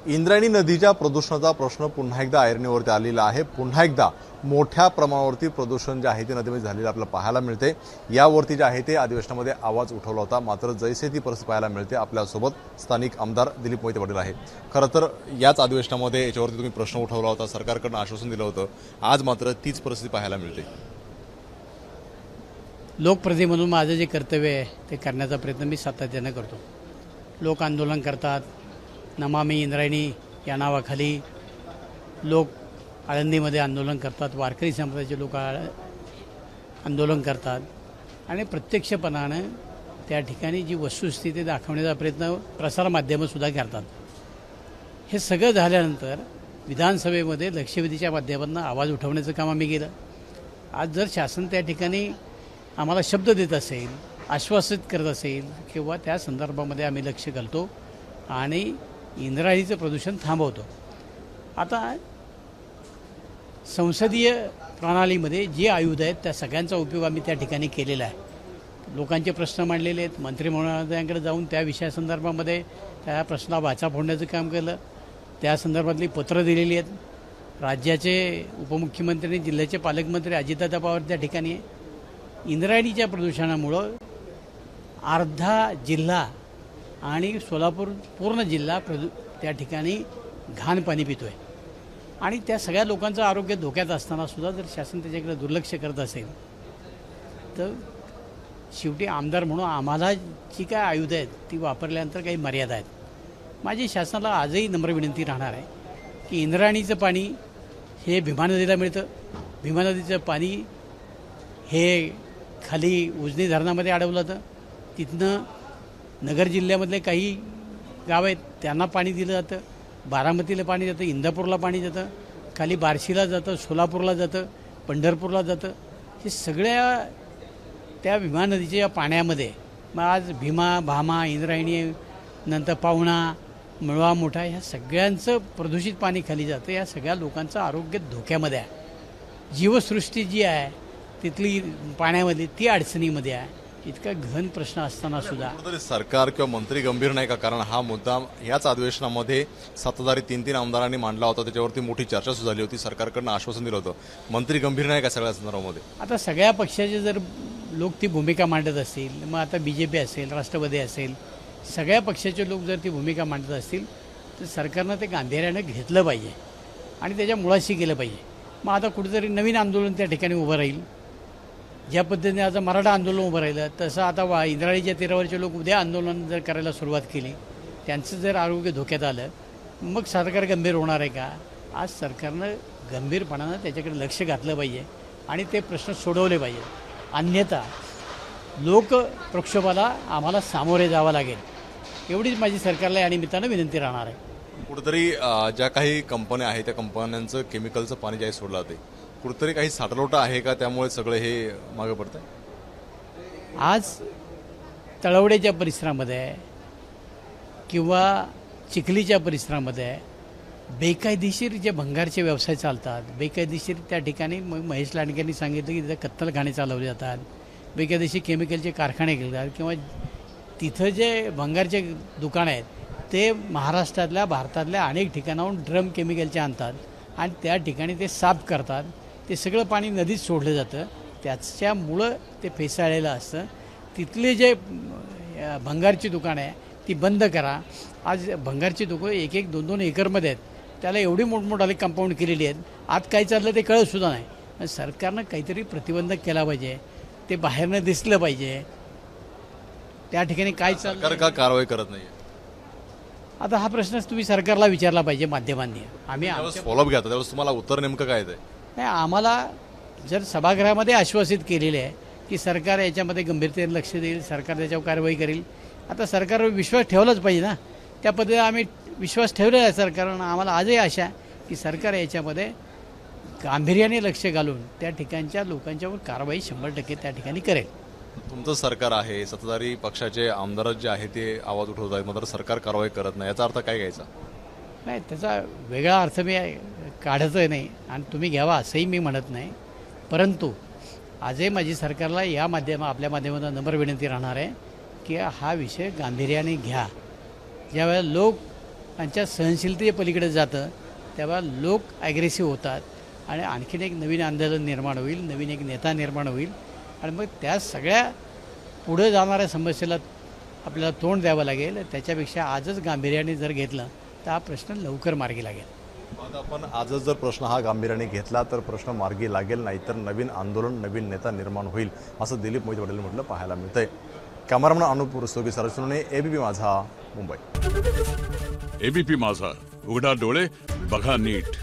इंद्रायणी नदीच्या प्रदूषणाचा प्रश्न पुन्हा एकदा ऐरणीवरती आलेला आहे। पुन्हा एकदा मोठ्या प्रमाणावरती प्रदूषण जे आहे ते नदीमध्ये झालेलं आपल्याला पाहायला मिळते। यावरती जे आहे ते अधिवेशनामध्ये आवाज उठवला होता, मात्र जैसे ती परिस्थिती पाहायला मिळते। आपल्यासोबत स्थानिक आमदार दिलीप मोहिते पाटील आहे। खरं तर याच अधिवेशनामध्ये याच्यावरती तुम्ही प्रश्न उठवला होता, सरकारकडून आश्वासन दिलं होतं, आज मात्र तीच परिस्थिती पाहायला मिळते। लोकप्रतिनिधी म्हणून माझं जे कर्तव्य आहे ते करण्याचा प्रयत्न मी सातत्याने करतो। लोक आंदोलन करतात, नमामि इंद्रायणी या नावाखाली लोक आळंदीमध्ये आंदोलन करतात, वारकरी संप्रदायाचे लोक आंदोलन करतात आणि प्रत्यक्षपणाने त्या ठिकाणी जी वस्तुस्थिती दाखवण्याचा प्रयत्न प्रसारमाध्यमंसुद्धा करतात। हे सगळं झाल्यानंतर विधानसभेमध्ये लक्षवेधीच्या माध्यमातून आवाज उठवण्याचं काम आम्ही केलं। आज जर शासन त्या ठिकाणी आम्हाला शब्द देत असेल, आश्वासित करत असेल किंवा त्या संदर्भामध्ये आम्ही लक्ष घालतो आणि इंद्रायणीचं प्रदूषण थांबवतो। आता संसदीय प्रणालीमध्ये जे आयुध आहेत त्या सगळ्यांचा उपयोग आम्ही त्या ठिकाणी केलेला आहे। लोकांचे प्रश्न मांडलेले आहेत, मंत्रिमंडळाकडे जाऊन त्या विषयासंदर्भामध्ये त्या प्रश्नाला वाचा फोडण्याचं काम केलं, त्या संदर्भातली पत्रं दिलेली आहेत। राज्याचे उपमुख्यमंत्री, जिल्ह्याचे पालकमंत्री अजितदादा पवार त्या ठिकाणी आहे। इंद्रायणीच्या प्रदूषणामुळं अर्धा जिल्हा आणि सोलापूर पूर्ण जिल्हा त्या ठिकाणी घाण पाणी पितो आहे आणि त्या सगळ्या लोकांचं आरोग्य धोक्यात असताना सुद्धा जर शासन त्याच्याकडे दुर्लक्ष करत असेल तर शेवटी आमदार म्हणून आम्हाला जी काय आयुध आहेत ती वापरल्यानंतर काही मर्यादा आहेत। माझी शासनाला आजही नम्र विनंती राहणार आहे की इंद्रायणीचं पाणी हे भीमा नदीला मिळतं। भीमा नदीचं पाणी हे खाली उजनी धरणामध्ये अडवलं जातं, तिथनं नगर जिल्ह्यामधले काही गाव आहेत त्यांना पाणी दिलं जातं, बारामतीला पाणी जातं, इंदापूरला पाणी जातं, खाली बार्शीला जातं, सोलापूरला जातं, पंढरपूरला जातं। हे सगळ्या त्या भीमा नदीच्या पाण्यामध्ये मग आज भीमा, भामा, इंद्रायणी, नंतर पावणा, मुळवा, मोठा ह्या सगळ्यांचं प्रदूषित पाणी खाली जातं। या सगळ्या लोकांचं आरोग्य धोक्यामध्ये आहे। जीवसृष्टी जी आहे तिथली पाण्यामध्ये ती अडचणीमध्ये आहे। इतका घन प्रश्न असताना सुद्धा सरकार किंवा मंत्री गंभीर नाही का? कारण हा मुद्दा याच अधिवेशनामध्ये सत्ताधारी 3 आमदारांनी मांडला होता, त्याच्यावरती मोठी चर्चा सुरू झाली होती, सरकारकडून आश्वासन दिलं होतं। मंत्री गंभीर नाही का सगळ्या संदर्भामध्ये? आता सगळ्या पक्षाचे जर लोक ती भूमिका मांडत असतील, मग आता BJP असेल, राष्ट्रवादी असेल, सगळ्या पक्षाचे लोक जर ती भूमिका मांडत असतील तर सरकारनं ते गांभीर्यानं घेतलं पाहिजे आणि त्याच्या मुळाशी गेलं पाहिजे। मग आता कुठेतरी नवीन आंदोलन त्या ठिकाणी उभं राहील। ज्या पद्धतीने आता मराठा आंदोलन उभं राहिलं तसं आता इंद्रायणीच्या तीरावरचे लोक उद्या आंदोलन जर करायला सुरुवात केली, त्यांचं जर आरोग्य धोक्यात आलं मग सरकार गंभीर होणार आहे का? आज सरकारनं गंभीरपणानं त्याच्याकडे लक्ष घातलं पाहिजे आणि ते प्रश्न सोडवले पाहिजे। अन्यथा लोक प्रक्षोभाला आम्हाला सामोरे जावं लागेल। एवढीच माझी सरकारला या निमित्तानं विनंती राहणार आहे। कुठेतरी ज्या काही कंपन्या आहेत त्या कंपन्यांचं केमिकलचं पाणी जे सोडलं जाते, कुठेतरी काही साठलोटा आहे का? त्यामुळे सगळे हे मागे पडत आहे। आज तळवड्याच्या परिसरामध्ये किंवा चिखलीच्या परिसरामध्ये बेकायदेशीर जे भंगारचे व्यवसाय चालतात, बेकायदेशीर त्या ठिकाणी महेश लांडगे सांगितलं की तिथं कत्तलखाने चालवले जातात, बेकायदेशीर केमिकलचे कारखाने केले जातात किंवा तिथं जे भंगारचे दुकानं आहेत ते महाराष्ट्रातल्या, भारतातल्या अनेक ठिकाणाहून ड्रम केमिकलचे आणतात आणि त्या ठिकाणी ते साफ करतात। ते सगळं पाणी नदीत सोडलं जातं, त्याच्यामुळं ते फेसाळलेलं असतं। तिथले जे भंगारची दुकानं आहे ती बंद करा। आज भंगारची दुकानं 1-1, 2-2 एकरमध्ये आहेत, त्याला एवढी मोठमोठाली कंपाऊंड केलेली आहेत, आत काय चाललं ते कळतसुद्धा नाही। सरकारनं काहीतरी प्रतिबंधक केला पाहिजे, ते बाहेरनं दिसलं पाहिजे त्या ठिकाणी काय चाललं। सरकार का कारवाई करत नाही? आता हा प्रश्नच तुम्ही सरकारला विचारला पाहिजे माध्यमांनी। आम्ही फॉलोअप घ्या, त्यावेळेस तुम्हाला उत्तर नेमकं काय आहे? नाही, आम्हाला जर सभागृहामध्ये आश्वासित केलेले आहे की सरकार याच्यामध्ये गंभीरतेने लक्ष देईल, सरकार त्याच्यावर कारवाई करेल। आता सरकारवर विश्वास ठेवलाच पाहिजे ना, त्या पद्धतीने आम्ही विश्वास ठेवलेला आहे सरकारनं। आम्हाला आजही आशा आहे की सरकार याच्यामध्ये गांभीर्याने लक्ष घालून त्या ठिकाणच्या लोकांच्यावर कारवाई 100% त्या ठिकाणी करेल। तुमचं सरकार आहे, सत्ताधारी पक्षाचे आमदार जे आहे ते आवाज उठवत आहेत, मात्र सरकार कारवाई करत नाही, याचा अर्थ काय घ्यायचा? नाही, त्याचा वेगळा अर्थ मी काढतच नाही आणि तुम्ही घ्यावा असंही मी म्हणत नाही। परंतु आजही माझी सरकारला या आपल्या माध्यमातून नम्र विनंती राहणार आहे की हा विषय गांभीर्याने घ्या। ज्यावेळेला लोक त्यांच्या सहनशीलतेच्या पलीकडे जातं तेव्हा लोक ॲग्रेसिव्ह होतात आणि आणखीन एक नवीन आंदोलन निर्माण होईल, नवीन एक नेता निर्माण होईल आणि मग त्या सगळ्या पुढे जाणाऱ्या समस्येला आपल्याला तोंड द्यावं लागेल. त्याच्यापेक्षा आजच गांभीर्याने जर घेतलं तर हा प्रश्न लवकर मार्गी लागेल. आता आपण आजच जर प्रश्न हा गांभीर्याने घेतला तर प्रश्न मार्गी लागेल, नाहीतर नवीन आंदोलन, नवीन नेता निर्माण होईल असं दिलीप मोहिते पाटील म्हटलं पाहायला मिळतंय. कॅमेरामन अनुप रुस्तोगी सरसुने, एबीपी माझा, मुंबई. एबीपी माझा, उघडा डोळे बघा नीट.